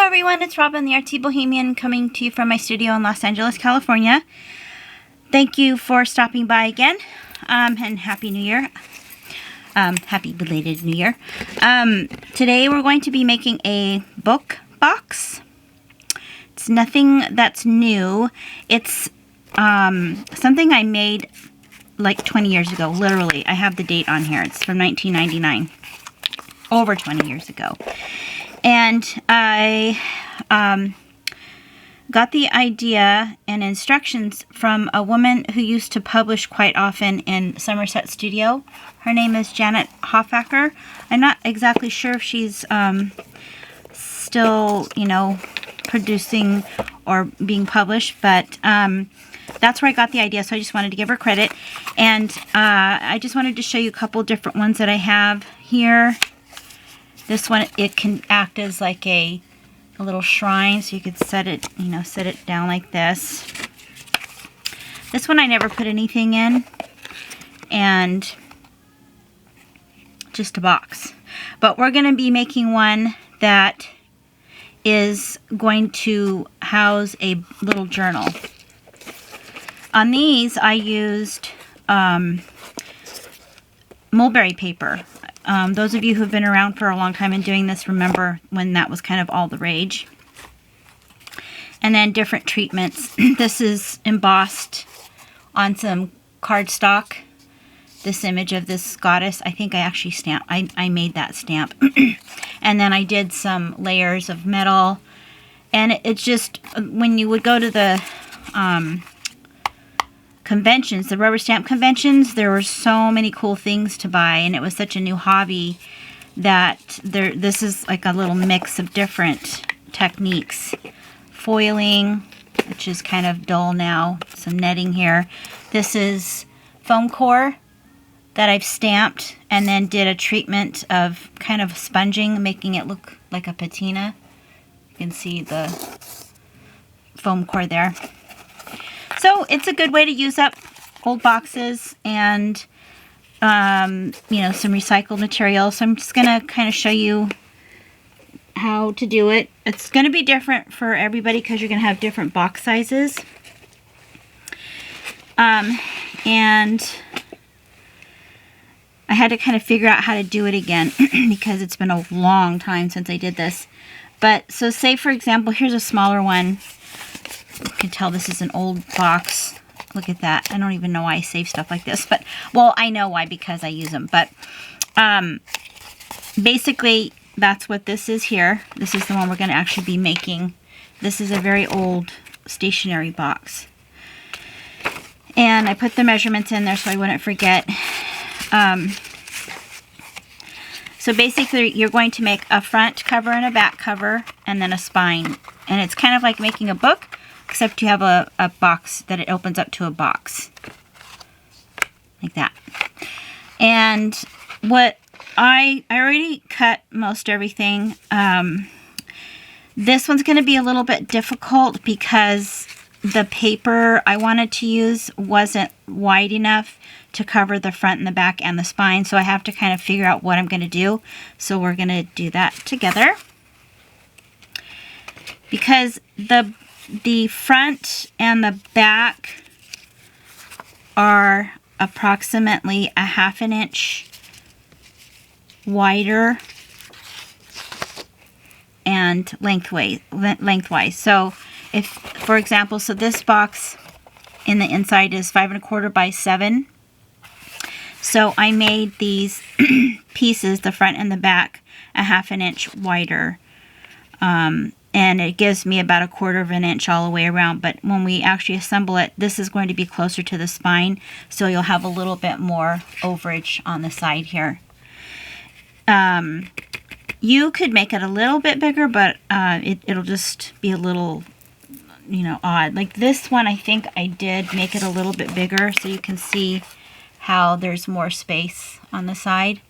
Hello everyone, it's Robin the Artsy Bohemian coming to you from my studio in Los Angeles, California. Thank you for stopping by again, and Happy New Year. Happy belated New Year. Today we're going to be making a book box. It's nothing that's new. It's something I made like 20 years ago, literally. I have the date on here. It's from 1999, over 20 years ago. And I got the idea and instructions from a woman who used to publish quite often in Somerset Studio. Her name is Jeanne Olivers. I'm not exactly sure if she's still, producing or being published, but that's where I got the idea, so I just wanted to give her credit. And I just wanted to show you a couple different ones that I have here. This one, it can act as like a little shrine, so you could set it, set it down like this. This one I never put anything in, and just a box. But we're going to be making one that is going to house a little journal. On these, I used mulberry paper. Those of you who've been around for a long time and doing this remember when that was kind of all the rage. And then different treatments. This is embossed on some cardstock. This image of this goddess, I think I actually stamped. I made that stamp. And then I did some layers of metal. And it's just, when you would go to the conventions, the rubber stamp conventions, there were so many cool things to buy, and it was such a new hobby that this is like a little mix of different techniques. Foiling, which is kind of dull now, some netting here. This is foam core that I've stamped and then did a treatment of kind of sponging, making it look like a patina. You can see the foam core there. So it's a good way to use up old boxes and, some recycled material. So I'm just going to kind of show you how to do it. It's going to be different for everybody because you're going to have different box sizes. And I had to kind of figure out how to do it again because it's been a long time since I did this. But so say, for example, here's a smaller one. You can tell this is an old box. Look at that. I don't even know why I save stuff like this. But, well, I know why, because I use them. But basically, that's what this is here. This is the one we're going to actually be making. This is a very old stationery box. And I put the measurements in there so I wouldn't forget. So basically, you're going to make a front cover and a back cover, and then a spine. And it's kind of like making a book, except you have a box that it opens up to a box. Like that. And what I already cut most everything. This one's going to be a little bit difficult because the paper I wanted to use wasn't wide enough to cover the front and the back and the spine. So I have to kind of figure out what I'm going to do. So we're going to do that together. Because the front and the back are approximately a 1/2 inch wider and lengthwise. So if, for example, so this box in the inside is 5 1/4 by 7. So I made these pieces, the front and the back, a 1/2 inch wider. And it gives me about 1/4 inch all the way around. But when we actually assemble it, this is going to be closer to the spine, so you'll have a little bit more overage on the side here. You could make it a little bit bigger, but it'll just be a little, odd. Like this one, I think I did make it a little bit bigger, so you can see how there's more space on the side.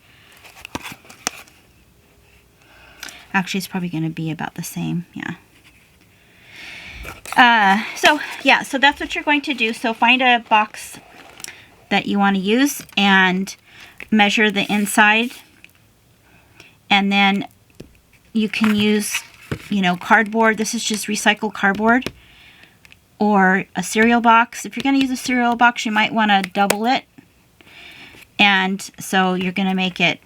Actually, it's probably going to be about the same, yeah. So that's what you're going to do. So find a box that you want to use and measure the inside. And then you can use you know, cardboard. This is just recycled cardboard. Or a cereal box. If you're going to use a cereal box, you might want to double it. And so you're going to make it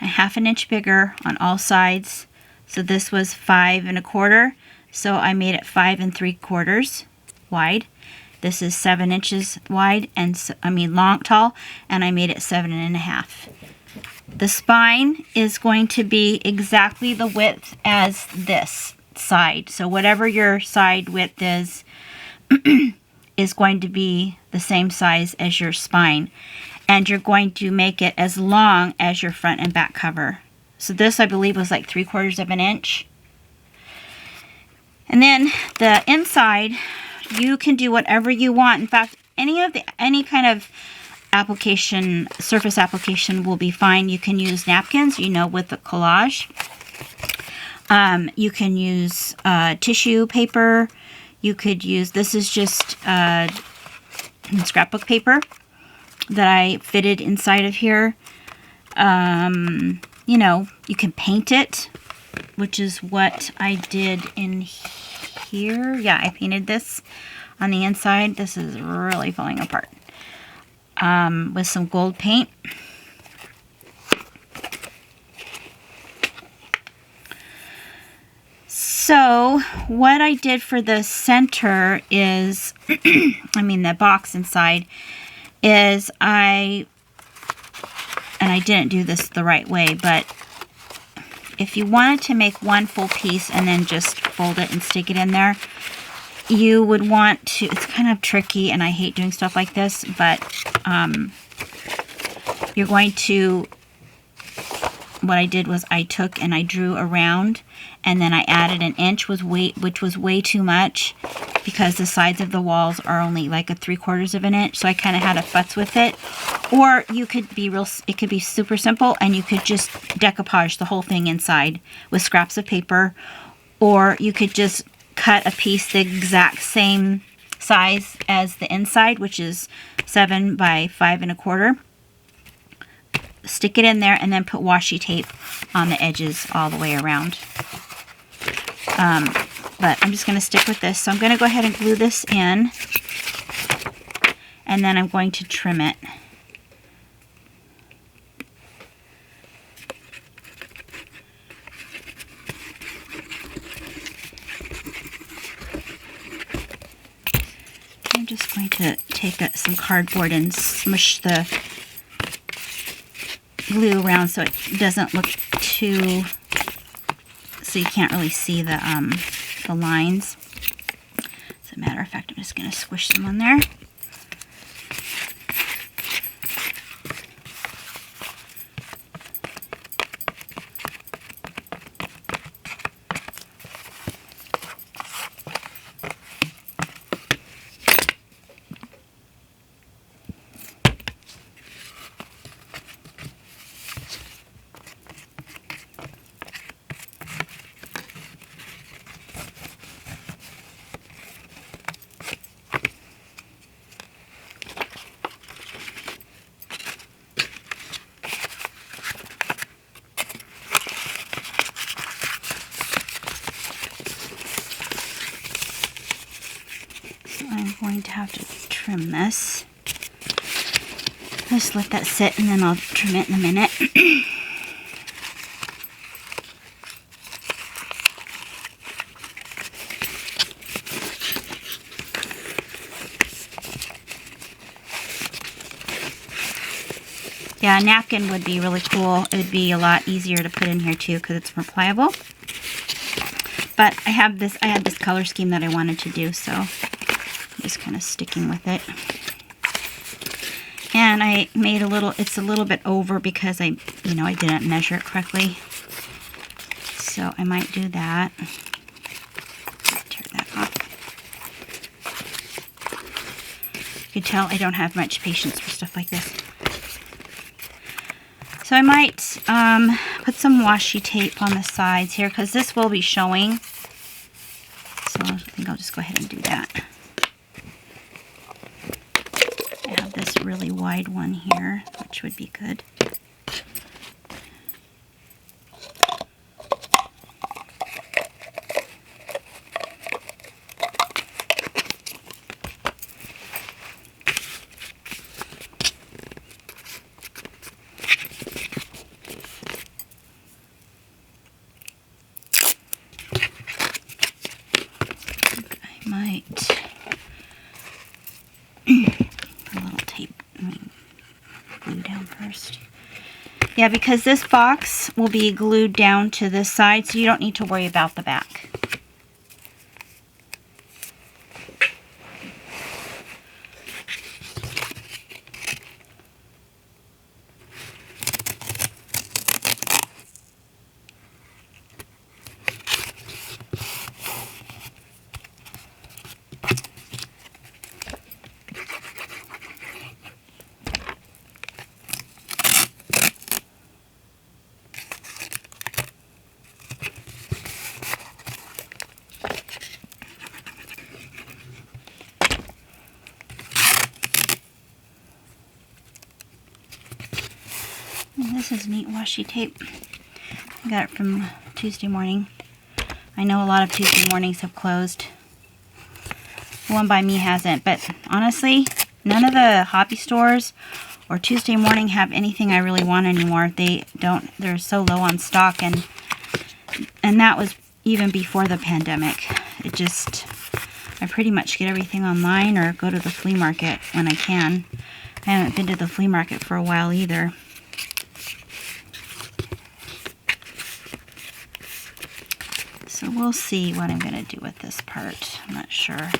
a 1/2 inch bigger on all sides. So this was 5 1/4. So I made it 5 3/4 wide. This is 7 inches wide, and tall, and I made it 7 1/2. The spine is going to be exactly the width as this side. So whatever your side width is going to be the same size as your spine. And you're going to make it as long as your front and back cover. So this, I believe, was like 3/4 inch. And then the inside, you can do whatever you want. In fact, any kind of application, surface application will be fine. You can use napkins, you know, with the collage. You can use tissue paper. You could use, this is just scrapbook paper that I fitted inside of here. You know, you can paint it, which is what I did in here. Yeah, I painted this on the inside. This is really falling apart. With some gold paint. So what I did for the center is, the box inside, is and I didn't do this the right way, but if you wanted to make one full piece and then just fold it and stick it in there, you would want to, it's kind of tricky and I hate doing stuff like this, but you're going to, what I did was I took and I drew around, and then I added an inch, which was way too much because the sides of the walls are only like a 3/4 inch. So I kind of had a futz with it. Or you could be it could be super simple, and you could just decoupage the whole thing inside with scraps of paper. Or you could just cut a piece the exact same size as the inside, which is 7 by 5 1/4. Stick it in there and then put washi tape on the edges all the way around. But I'm just going to stick with this. So I'm going to go ahead and glue this in, and then I'm going to trim it. I'm just going to take some cardboard and smush the glue around so it doesn't look too, so you can't really see the lines. As a matter of fact, I'm just going to squish some on there. I'm going to have to trim this. Just let that sit and then I'll trim it in a minute. Yeah, a napkin would be really cool. It would be a lot easier to put in here too because it's more pliable. But I had this color scheme that I wanted to do, so I'm just kind of sticking with it. And I made it's a little bit over because I didn't measure it correctly. So I might do that. Tear that off. You can tell I don't have much patience for stuff like this. So I might put some washi tape on the sides here because this will be showing. So I think I'll just go ahead and do that. I have this really wide one here, which would be good. might put a little tape. Let me glue down first. Yeah, because this box will be glued down to this side, so you don't need to worry about the back. This is neat washi tape. I got it from Tuesday morning. I know a lot of Tuesday mornings have closed. The one by me hasn't, but honestly, none of the hobby stores or Tuesday morning have anything I really want anymore. They're so low on stock, and that was even before the pandemic. I pretty much get everything online or go to the flea market when I can. I haven't been to the flea market for a while either. So we'll see what I'm going to do with this part. I'm not sure.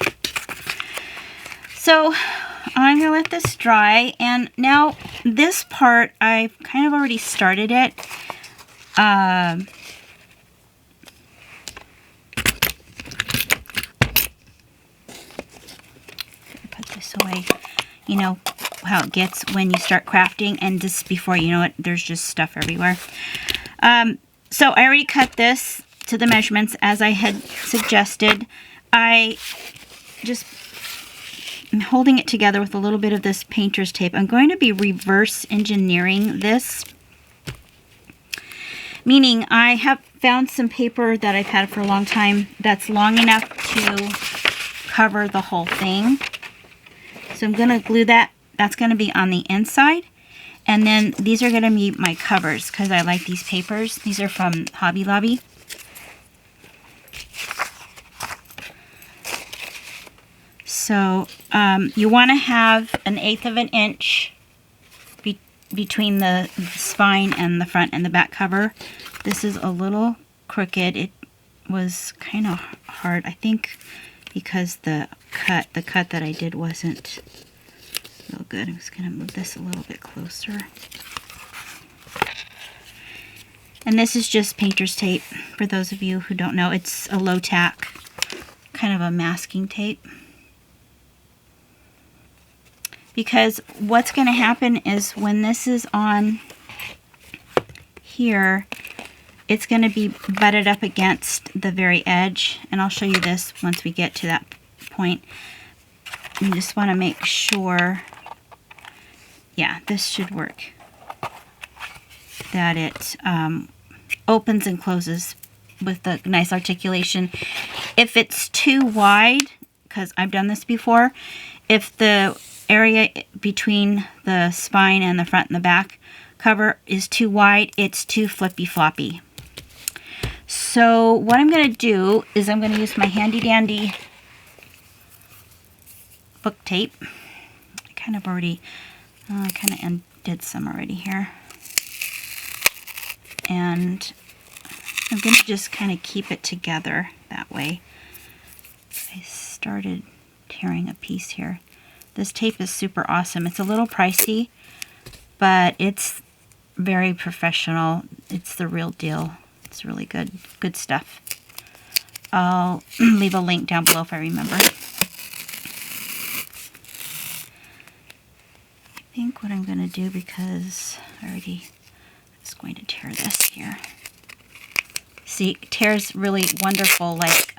So I'm going to let this dry. And now this part, I've kind of already started it. Put this away. You know how it gets when you start crafting, and just before you know it, there's just stuff everywhere. So I already cut this to the measurements as I had suggested. I just am holding it together with a little bit of this painter's tape. I'm going to be reverse engineering this, meaning I have found some paper that I've had for a long time that's long enough to cover the whole thing. So I'm going to glue that. That's going to be on the inside. And then these are going to be my covers because I like these papers. These are from Hobby Lobby. So you want to have 1/8 of an inch between the spine and the front and the back cover. This is a little crooked. It was kind of hard, I think, because the cut that I did wasn't real good. I'm just going to move this a little bit closer. And this is just painter's tape. For those of you who don't know, it's a low tack, kind of a masking tape. Because what's going to happen is when this is on here, it's going to be butted up against the very edge. And I'll show you this once we get to that point. You just want to make sure, yeah, this should work, that it opens and closes with the nice articulation. If it's too wide, because I've done this before, if the area between the spine and the front and the back cover is too wide, it's too flippy floppy. So what I'm going to do is I'm going to use my handy dandy book tape. I kind of already did some already here, and I'm going to just kind of keep it together that way. I started tearing a piece here. This tape is super awesome. It's a little pricey, but it's very professional. It's the real deal. It's really good stuff. I'll leave a link down below if I remember. I think what I'm going to do, because I already was going to tear this here. See, it tears really wonderful, like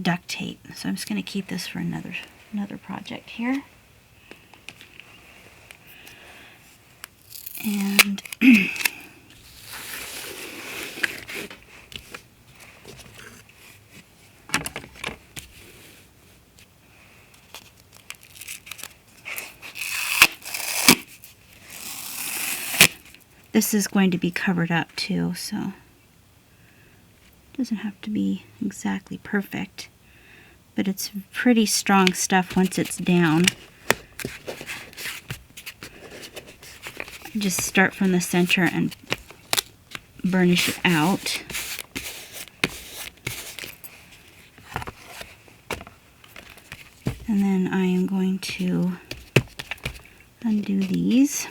duct tape. So I'm just going to keep this for another project here. And this is going to be covered up too, so Doesn't have to be exactly perfect, but it's pretty strong stuff once it's down. Just start from the center and burnish it out. And then I am going to undo these.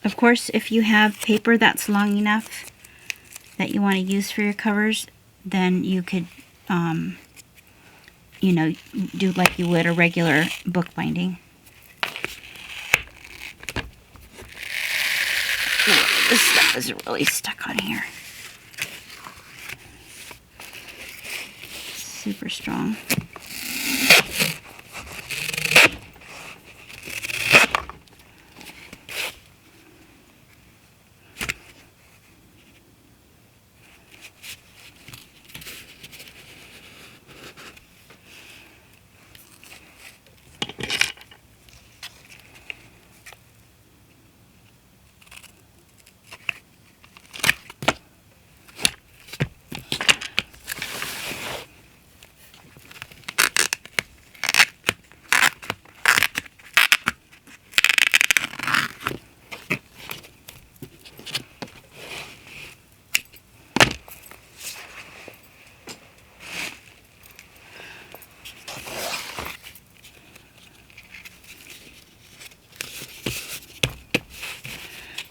Of course, if you have paper that's long enough that you want to use for your covers, then you could, you know, do like you would a regular book binding. Ooh, this stuff is really stuck on here. Super strong.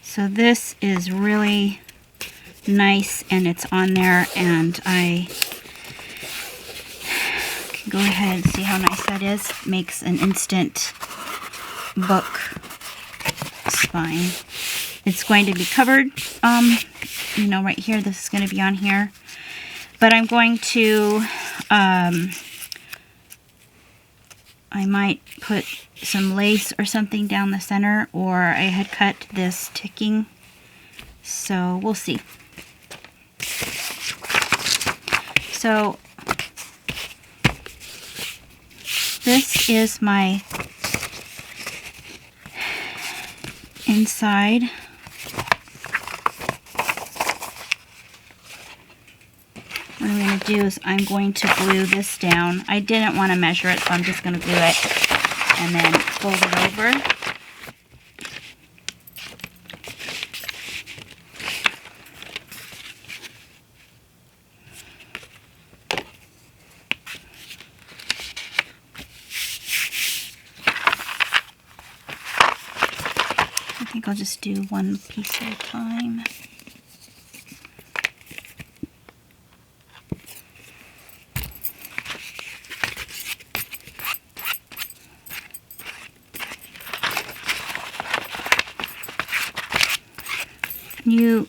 So this is really nice, and it's on there, and I can go ahead and see how nice that is. Makes an instant book spine. It's going to be covered, you know, right here. This is going to be on here, but I'm going to, I might put some lace or something down the center, or I had cut this ticking, so we'll see. So this is my inside. What I'm going to do is I'm going to glue this down. I didn't want to measure it, so I'm just going to glue it and then fold it over. I think I'll just do one piece at a time.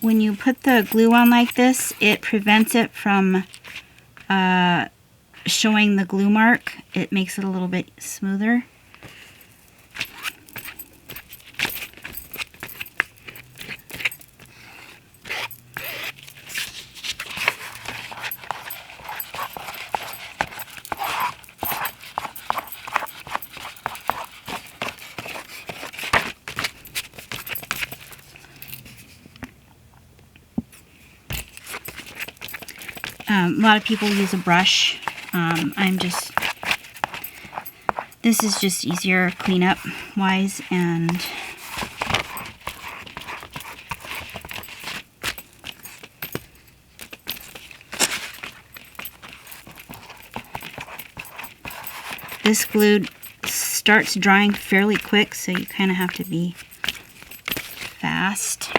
When you put the glue on like this, it prevents it from showing the glue mark. It makes it a little bit smoother. A lot of people use a brush. This is just easier cleanup wise, and this glue starts drying fairly quick, so you kind of have to be fast.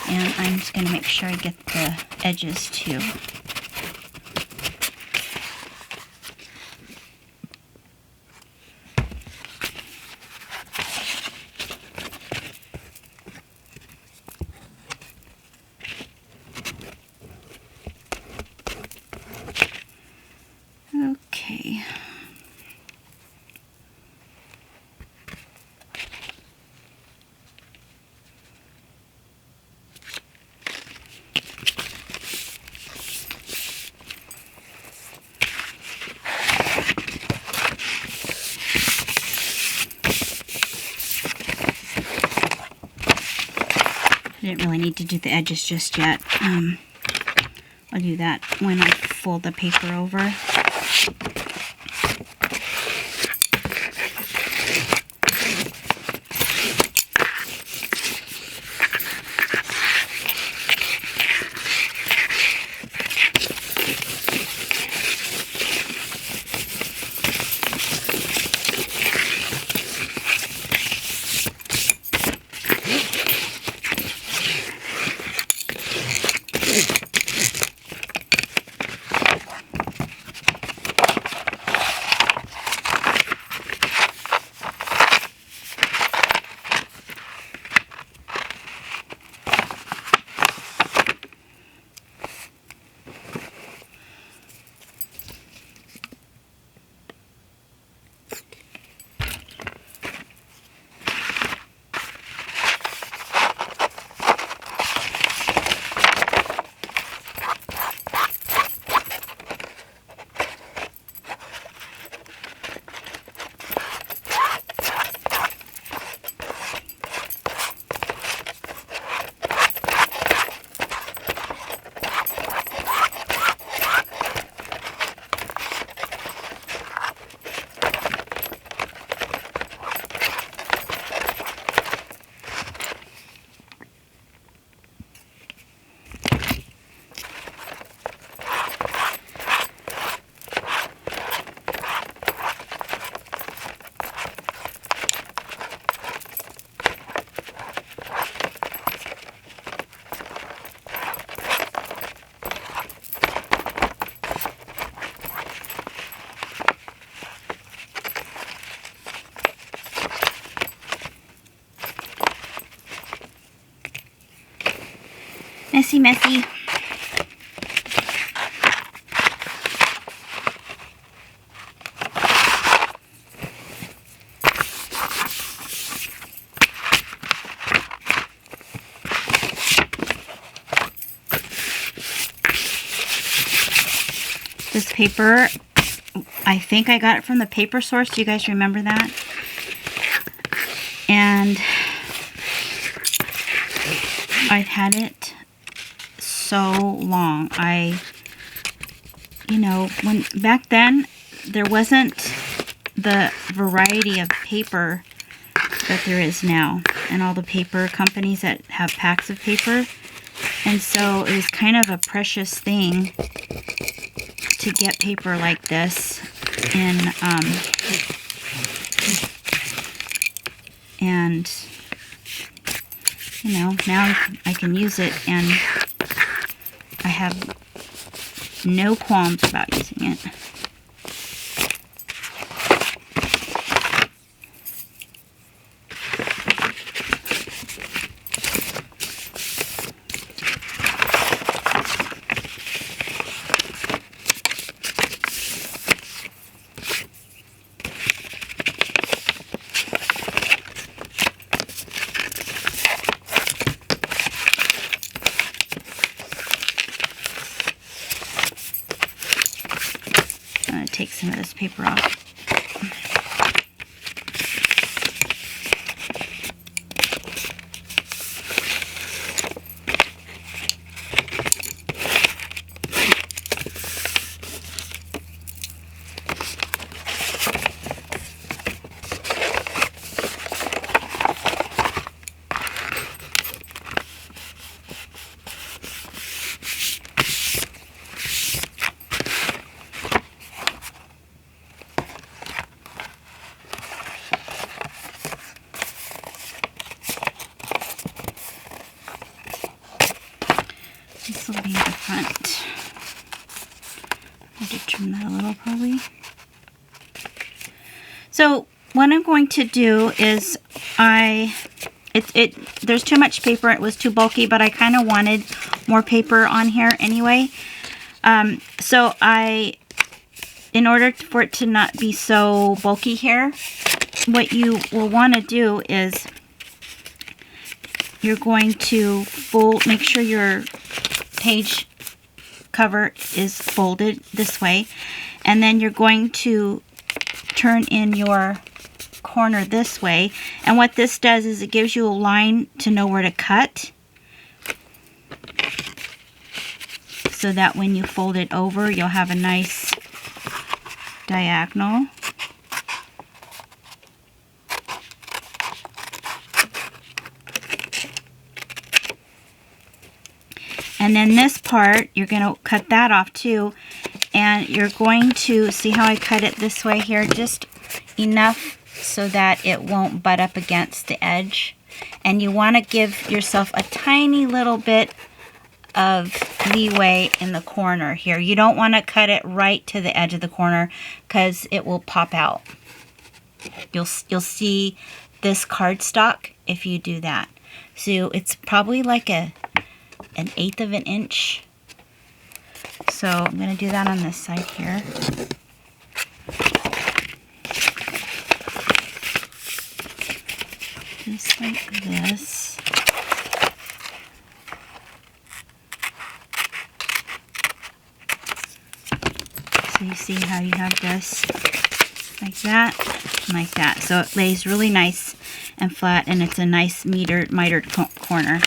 And I'm just going to make sure I get the edges too. Okay. didn't really need to do the edges just yet. I'll do that when I fold the paper over. Messy, messy. This paper, I think I got it from the Paper Source. Do you guys remember that? And I've had it so long. You know, when back then there wasn't the variety of paper that there is now, and all the paper companies that have packs of paper, and so it was kind of a precious thing to get paper like this in, and you know, now I can use it, and I have no qualms about using it. Take some of this paper off. This will be the front. I have to trim that a little probably. So what I'm going to do is there's too much paper. It was too bulky, but I kind of wanted more paper on here anyway. So in order for it to not be so bulky here, what you will want to do is you're going to make sure your page cover is folded this way, and then you're going to turn in your corner this way, and what this does is it gives you a line to know where to cut, so that when you fold it over, you'll have a nice diagonal. And then this part, you're going to cut that off too. And you're going to see how I cut it this way here, just enough so that it won't butt up against the edge. And you want to give yourself a tiny little bit of leeway in the corner here. You don't want to cut it right to the edge of the corner because it will pop out. You'll see this cardstock if you do that. So it's probably like an 1/8 of an inch. So I'm going to do that on this side here. Just like this. So you see how you have this like that and like that. So it lays really nice and flat, and it's a nice mitered corner.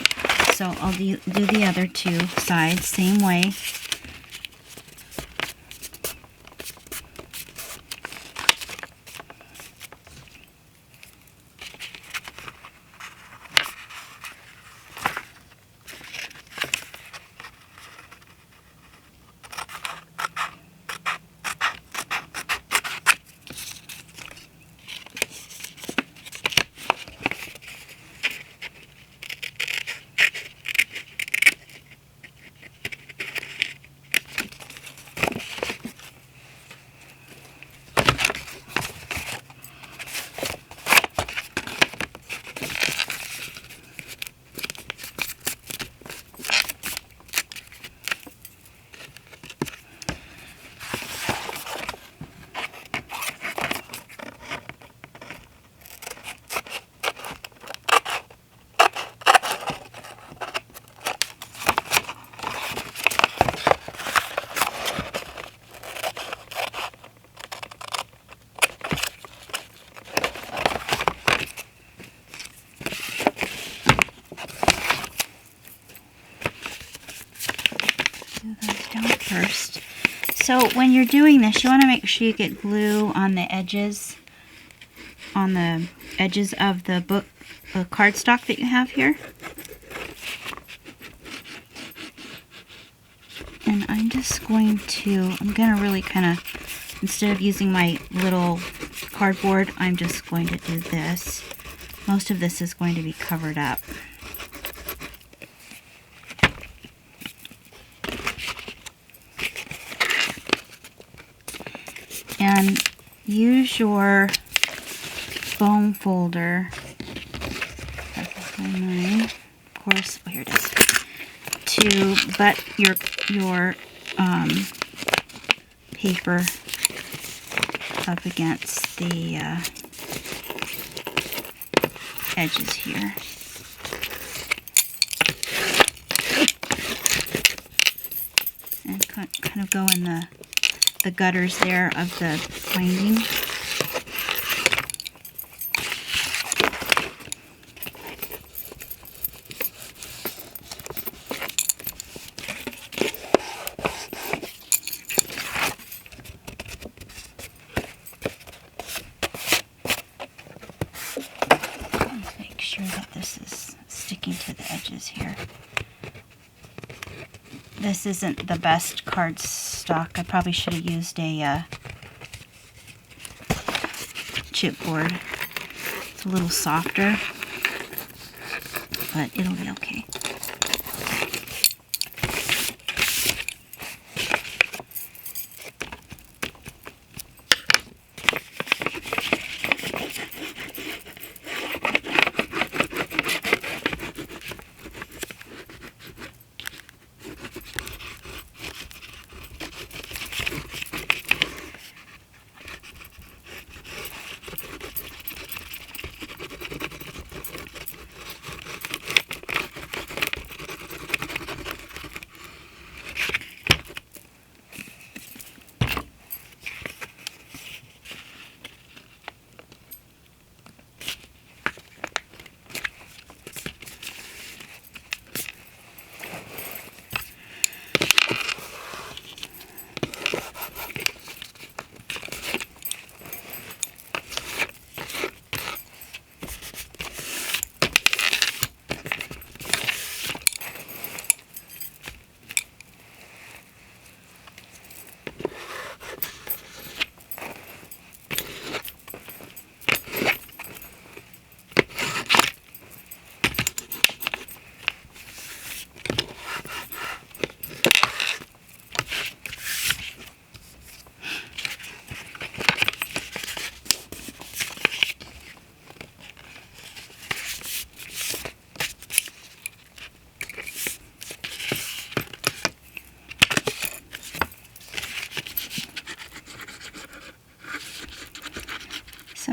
So I'll do the other two sides same way. First. So when you're doing this, you want to make sure you get glue on the edges of the book cardstock that you have here. And I'm going to really kind of, instead of using my little cardboard, I'm just going to do this. Most of this is going to be covered up. And use your foam folder, of course, here it is, to butt your paper up against the edges here. And kind of go in the gutters there of the binding. Let's make sure that this is sticking to the edges here. This isn't the best cardstock. I probably should have used a chipboard. It's a little softer, but it'll be okay.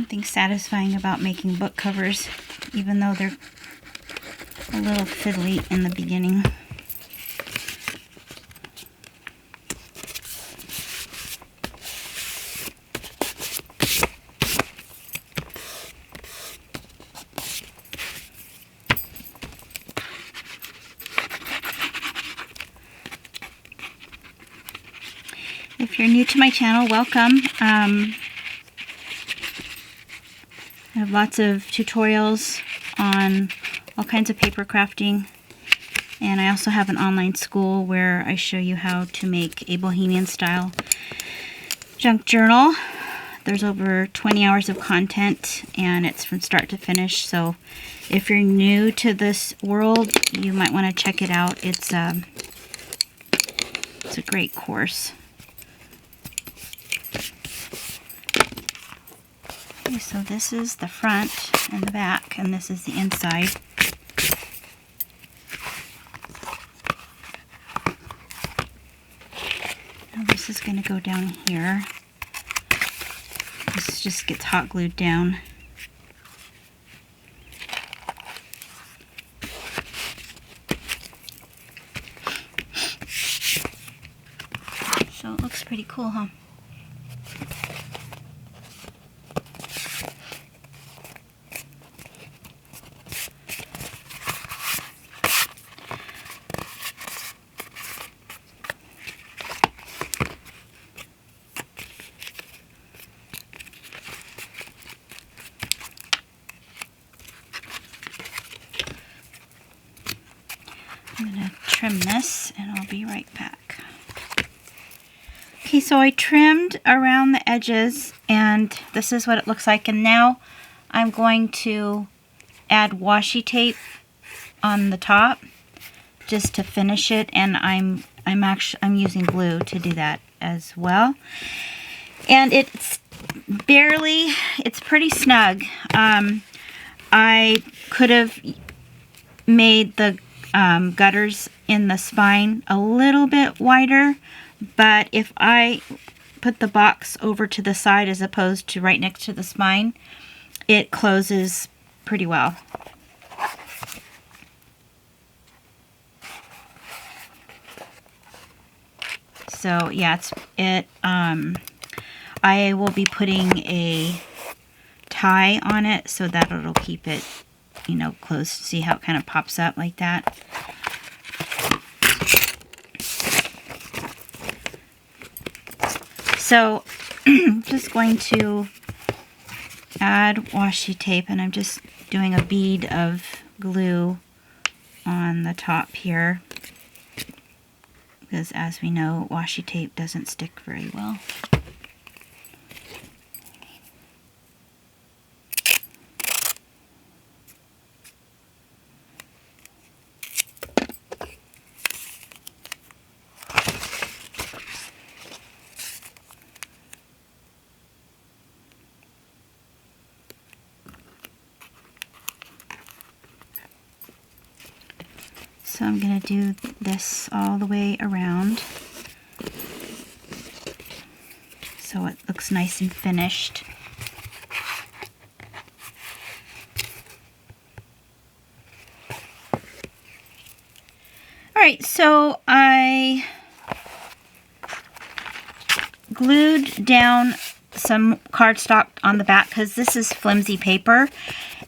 something satisfying about making book covers, even though they're a little fiddly in the beginning. If you're new to my channel, welcome. I have lots of tutorials on all kinds of paper crafting, and I also have an online school where I show you how to make a bohemian style junk journal. There's over 20 hours of content, and it's from start to finish, so if you're new to this world, you might want to check it out. It's a great course. Okay, so this is the front and the back, and this is the inside. Now this is going to go down here. This just gets hot glued down. So it looks pretty cool, huh? I'm going to trim this, and I'll be right back. Okay, so I trimmed around the edges, and this is what it looks like. And now I'm going to add washi tape on the top just to finish it, and I'm using glue to do that as well. And it's pretty snug. I could have made the gutters in the spine a little bit wider, but if I put the box over to the side as opposed to right next to the spine, it closes pretty well. So yeah, I will be putting a tie on it so that it'll keep it, you know, closed. See how it kind of pops up like that? So I'm just going to add washi tape, and I'm just doing a bead of glue on the top here, because as we know, washi tape doesn't stick very well. So I'm going to do this all the way around so it looks nice and finished. Alright, so I glued down some cardstock on the back because this is flimsy paper,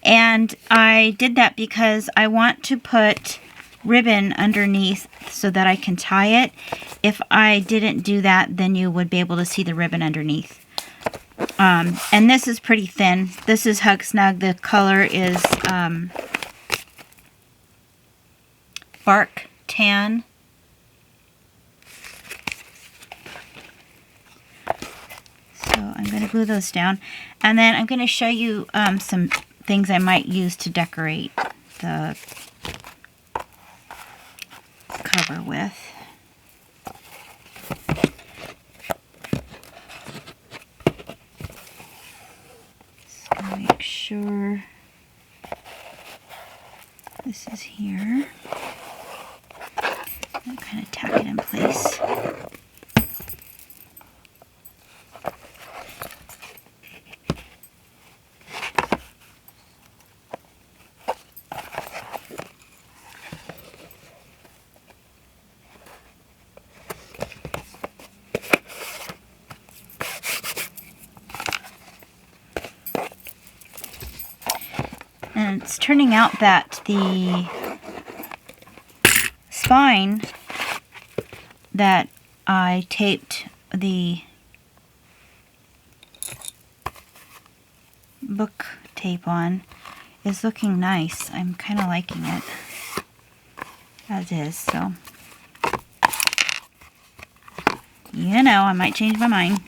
and I did that because I want to put ribbon underneath so that I can tie it. If I didn't do that, then you would be able to see the ribbon underneath. And this is pretty thin. This is Hug Snug. The color is Bark Tan. So I'm going to glue those down. And then I'm going to show you some things I might use to decorate the cover with. Just gonna make sure this is here. And kind of tack it in place. turning out that the spine that I taped the book tape on is looking nice. I'm kind of liking it as is, so you know, I might change my mind.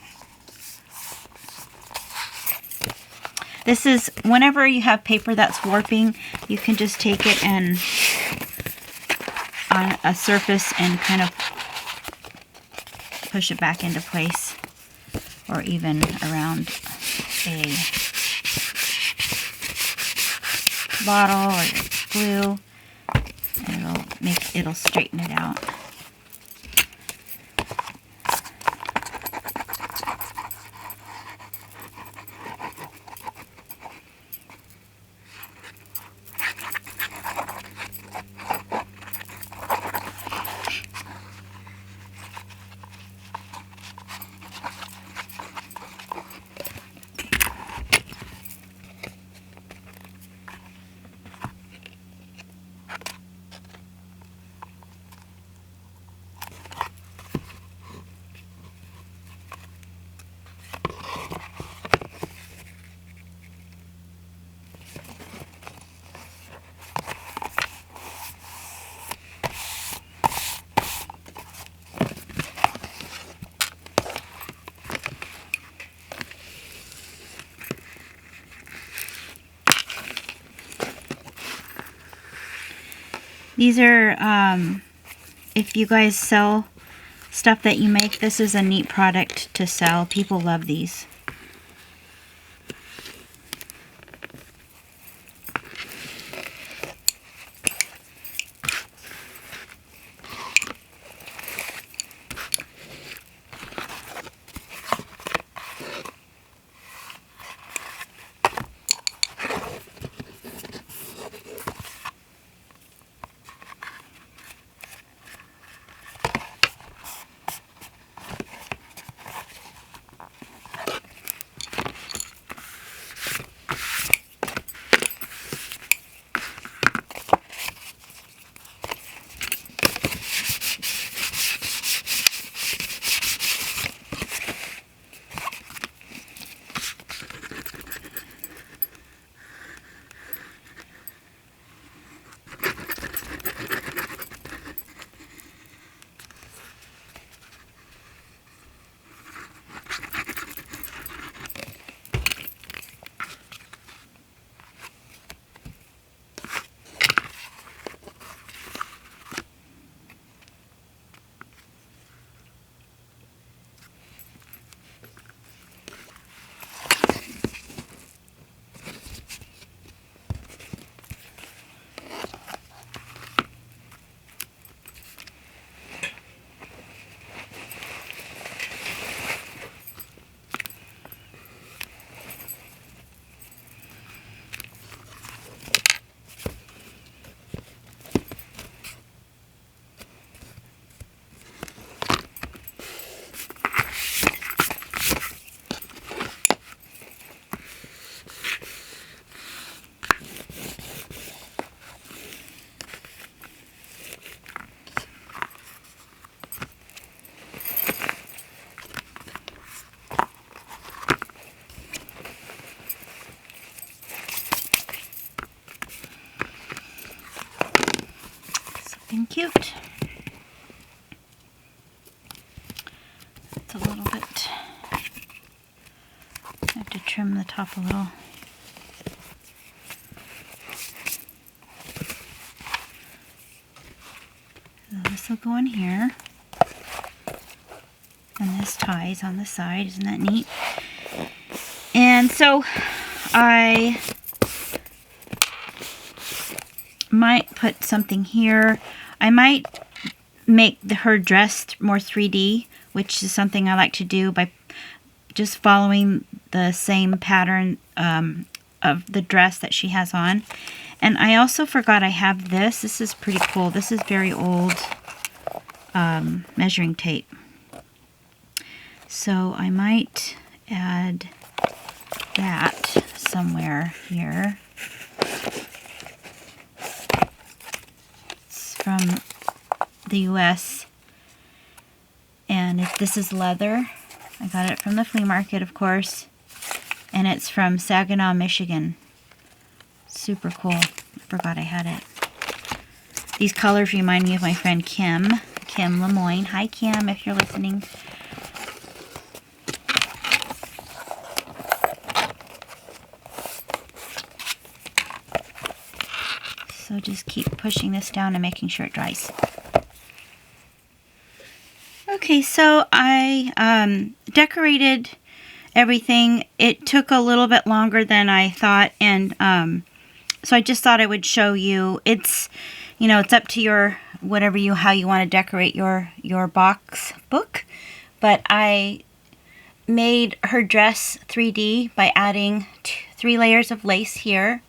This is, whenever you have paper that's warping, you can just take it and on a surface and kind of push it back into place, or even around a bottle or glue, and it'll straighten it out. These are, if you guys sell stuff that you make, this is a neat product to sell. People love these. Cute. It's a little bit, I have to trim the top a little. So this will go in here, and this ties on the side. Isn't that neat? And so I might put something here. I might make her dress more 3D, which is something I like to do by just following the same pattern of the dress that she has on. And I also forgot I have this. This is pretty cool. This is very old measuring tape. So I might add that somewhere here. from the US. And this is leather. I got it from the flea market, of course. And it's from Saginaw, Michigan. Super cool. I forgot I had it. These colors remind me of my friend Kim Lemoyne. Hi, Kim, if you're listening. So just keep pushing this down and making sure it dries. Okay, so I decorated everything. It took a little bit longer than I thought, and so I just thought I would show you. It's, you know, it's up to your how you want to decorate your book. But I made her dress 3D by adding 3 layers of lace here,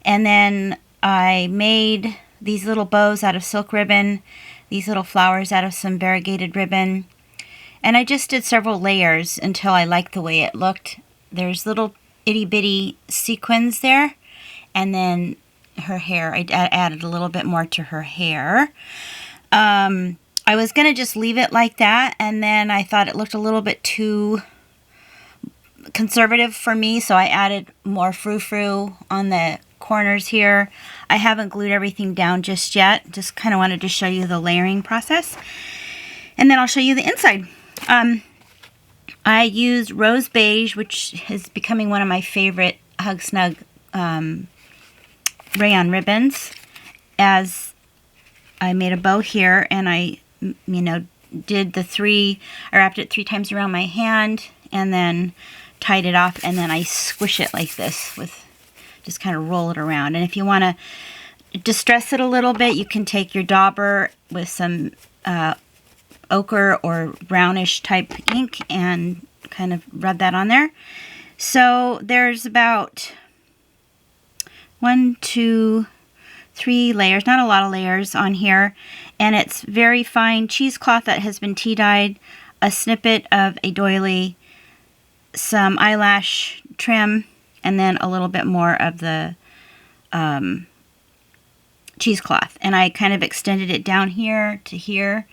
and then I made these little bows out of silk ribbon, these little flowers out of some variegated ribbon, and I just did several layers until I liked the way it looked. There's little itty bitty sequins there, and then her hair, I added a little bit more to her hair. I was going to just leave it like that, and then I thought it looked a little bit too conservative for me, so I added more frou-frou on the corners here. I haven't glued everything down just yet. Just kind of wanted to show you the layering process. And then I'll show you the inside. I used rose beige, which is becoming one of my favorite Hug Snug rayon ribbons, as I made a bow here, and I, you know, did I wrapped it 3 times around my hand and then tied it off, and then I squish it like this just kind of roll it around. And if you want to distress it a little bit, you can take your dauber with some ochre or brownish type ink and kind of rub that on there. So there's about 1, 2, 3 layers, not a lot of layers on here, and it's very fine cheesecloth that has been tea dyed, a snippet of a doily, some eyelash trim, and then a little bit more of the cheesecloth. And I kind of extended it down here to here,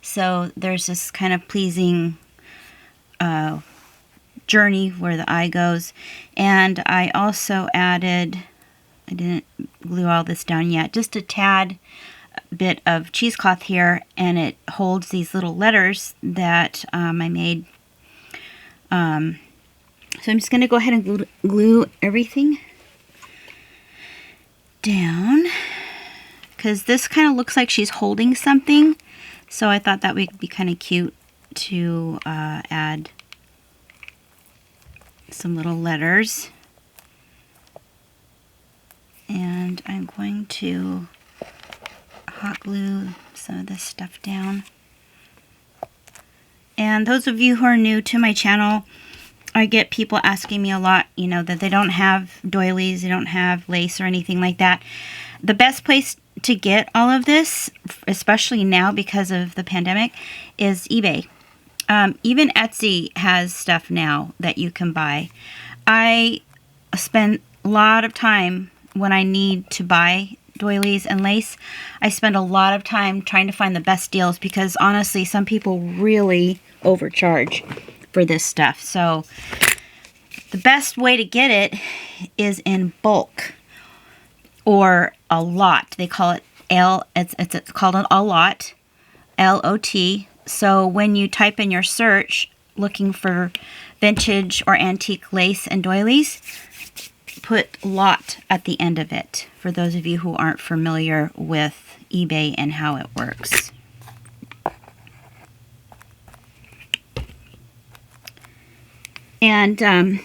so there's this kind of pleasing journey where the eye goes. And I also added, I didn't glue all this down yet, just a tad bit of cheesecloth here, and it holds these little letters that I made. So I'm just going to go ahead and glue everything down, because this kind of looks like she's holding something, so I thought that would be kind of cute to add some little letters. And I'm going to hot glue some of this stuff down. And those of you who are new to my channel, I get people asking me a lot, you know, that they don't have doilies, they don't have lace or anything like that. The best place to get all of this, especially now because of the pandemic, is eBay. Even Etsy has stuff now that you can buy. I spend a lot of time when I need to buy doilies and lace. I spend a lot of time trying to find the best deals, because honestly, some people really overcharge for this stuff. So the best way to get it is in bulk or a lot. They call it it's called a lot, L-O-T. So when you type in your search looking for vintage or antique lace and doilies, put lot at the end of it, for those of you who aren't familiar with eBay and how it works. And,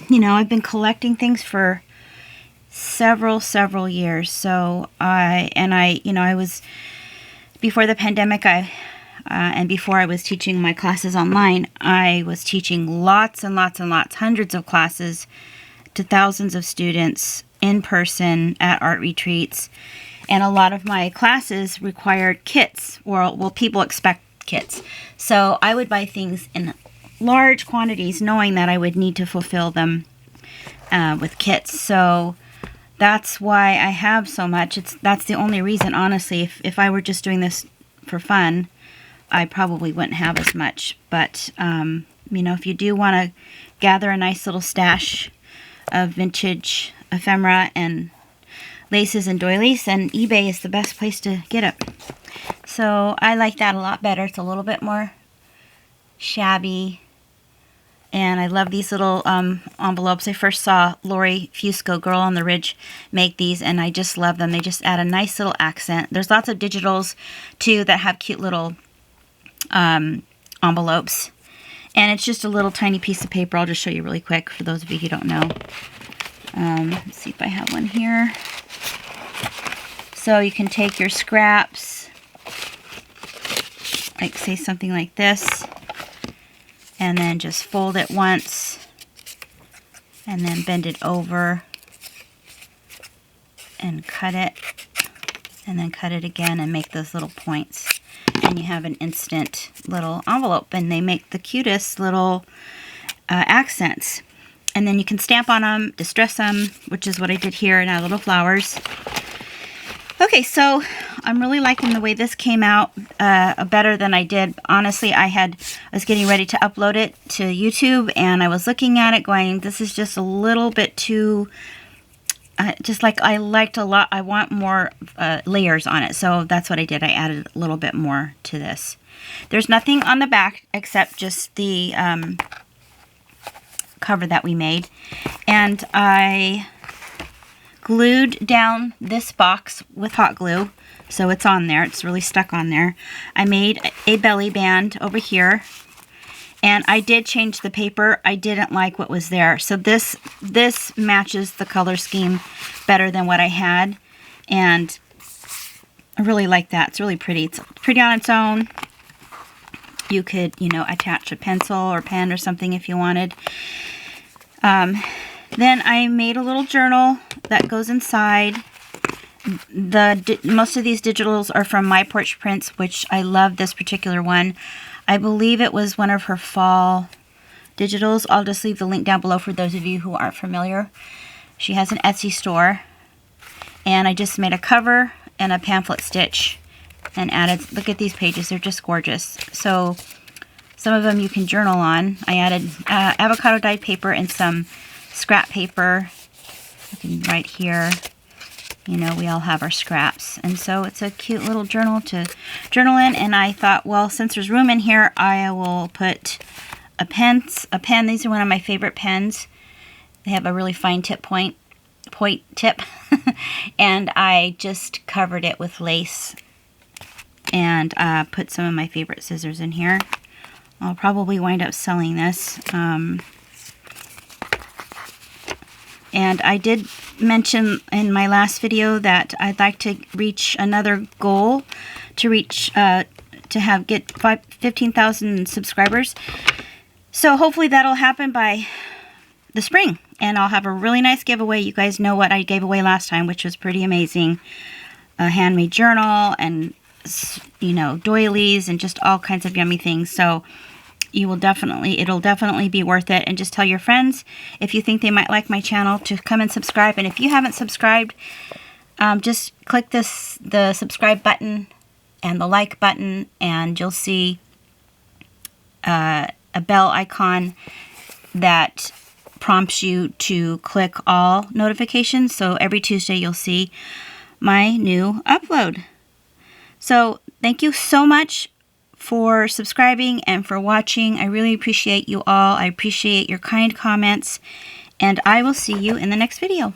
you know, I've been collecting things for several years. So I was, before the pandemic, and before I was teaching my classes online, I was teaching lots and lots and lots, hundreds of classes to thousands of students in person at art retreats. And a lot of my classes required kits, or, well, people expect kits. So I would buy things in large quantities, knowing that I would need to fulfill them with kits. So that's why I have so much. That's the only reason, honestly. If I were just doing this for fun, I probably wouldn't have as much. But, you know, if you do want to gather a nice little stash of vintage ephemera and laces and doilies, then eBay is the best place to get it. So I like that a lot better. It's a little bit more shabby. And I love these little envelopes. I first saw Lori Fusco, Girl on the Ridge, make these, and I just love them. They just add a nice little accent. There's lots of digitals, too, that have cute little envelopes. And it's just a little tiny piece of paper. I'll just show you really quick for those of you who don't know. Let's see if I have one here. So you can take your scraps, like say something like this, and then just fold it once, and then bend it over, and cut it, and then cut it again, and make those little points. And you have an instant little envelope, and they make the cutest little accents. And then you can stamp on them, distress them, which is what I did here, and add little flowers. Okay, so I'm really liking the way this came out better than I did. Honestly, I was getting ready to upload it to YouTube, and I was looking at it going, this is just a little bit too, just like I liked a lot. I want more layers on it, so that's what I did. I added a little bit more to this. There's nothing on the back except just the cover that we made, and I glued down this box with hot glue, so it's on there. It's really stuck on there. I made a belly band over here, and I did change the paper. I didn't like what was there, so this matches the color scheme better than what I had, and I really like that. It's really pretty. It's pretty on its own. You could, you know, attach a pencil or pen or something if you wanted. Then I made a little journal that goes inside. Most of these digitals are from My Porch Prints, which I love this particular one. I believe it was one of her fall digitals. I'll just leave the link down below for those of you who aren't familiar. She has an Etsy store. And I just made a cover and a pamphlet stitch and added, look at these pages, they're just gorgeous. So some of them you can journal on. I added avocado dyed paper and some scrap paper. You can write here. You know, we all have our scraps. And so it's a cute little journal to journal in. And I thought, well, since there's room in here, I will put a pen. These are one of my favorite pens. They have a really fine point tip. And I just covered it with lace and put some of my favorite scissors in here. I'll probably wind up selling this. And I did mention in my last video that I'd like to reach another goal to reach, get 15,000 subscribers. So hopefully that'll happen by the spring. And I'll have a really nice giveaway. You guys know what I gave away last time, which was pretty amazing. A handmade journal and, you know, doilies and just all kinds of yummy things. So it'll definitely be worth it. And just tell your friends if you think they might like my channel to come and subscribe. And if you haven't subscribed, just click the subscribe button and the like button, and you'll see a bell icon that prompts you to click all notifications. So every Tuesday you'll see my new upload. So thank you so much for subscribing and for watching. I really appreciate you all. I appreciate your kind comments, and I will see you in the next video.